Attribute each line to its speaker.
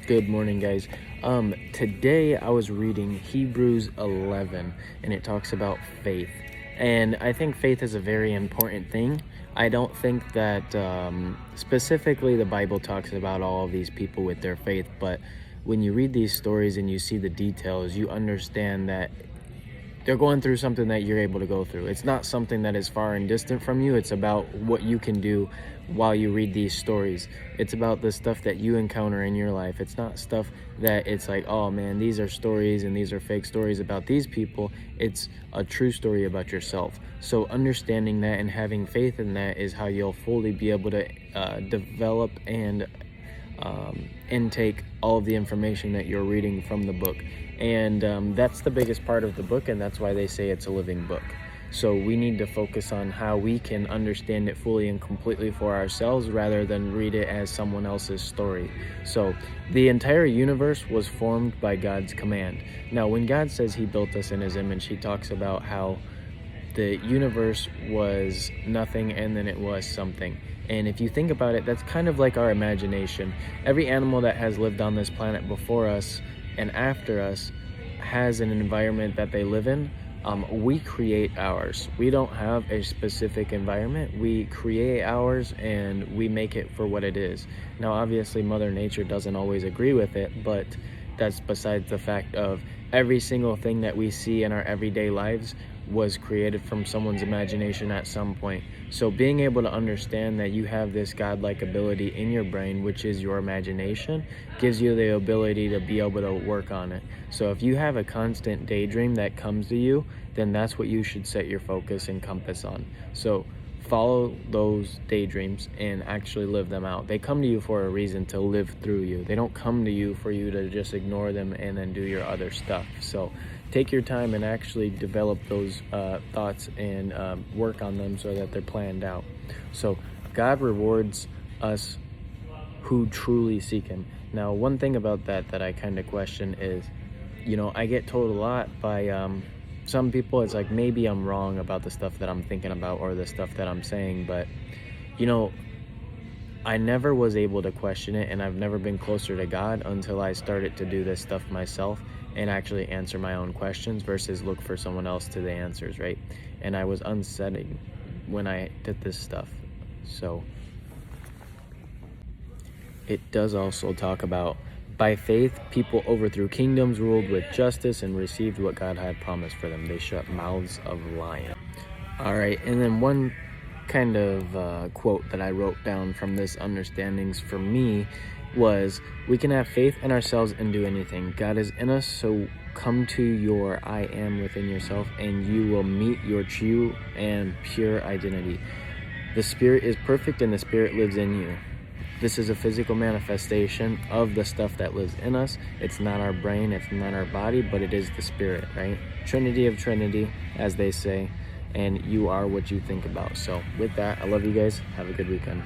Speaker 1: Good morning, guys. Today I was reading Hebrews 11, and it talks about faith. And I think faith is a very important thing. I don't think that specifically the Bible talks about all of these people with their faith, but when you read these stories and you see the details, you understand that they're going through something that you're able to go through. It's not something that is far and distant from you. It's about what you can do while you read these stories. It's about the stuff that you encounter in your life. It's not stuff that it's like, oh man, these are stories and these are fake stories about these people. It's a true story about yourself. So understanding that and having faith in that is how you'll fully be able to develop and intake all of the information that you're reading from the book. And that's the biggest part of the book, and that's why they say it's a living book. So we need to focus on how we can understand it fully and completely for ourselves rather than read it as someone else's story. So the entire universe was formed by God's command. Now, when God says he built us in his image, he talks about how the universe was nothing and then it was something. And if you think about it, that's kind of like our imagination. Every animal that has lived on this planet before us and after us has an environment that they live in. We create ours. We don't have a specific environment. We create ours and we make it for what it is. Now, obviously, Mother Nature doesn't always agree with it, but that's besides the fact of every single thing that we see in our everyday lives was created from someone's imagination at some point. So being able to understand that you have this godlike ability in your brain, which is your imagination, gives you the ability to be able to work on it. So if you have a constant daydream that comes to you, then that's what you should set your focus and compass on. So follow those daydreams and actually live them out. They come to you for a reason, to live through you. They don't come to you for you to just ignore them and then do your other stuff. So take your time and actually develop those thoughts and work on them so that they're planned out. So God rewards us who truly seek him. Now, one thing about that I kind of question is, I get told a lot by some people, it's like maybe I'm wrong about the stuff that I'm thinking about or the stuff that I'm saying, but I never was able to question it, and I've never been closer to God until I started to do this stuff myself and actually answer my own questions versus look for someone else to the answers, right? And I was unsettling when I did this stuff. So it does also talk about, by faith, people overthrew kingdoms, ruled with justice, and received what God had promised for them. They shut mouths of lions. All right, and then one kind of quote that I wrote down from this understandings for me was, we can have faith in ourselves and do anything. God is in us, so come to your I am within yourself, and you will meet your true and pure identity. The Spirit is perfect, and the Spirit lives in you. This is a physical manifestation of the stuff that lives in us. It's not our brain, it's not our body, but it is the Spirit, right? Trinity of Trinity, as they say, and you are what you think about. So with that, I love you guys. Have a good weekend.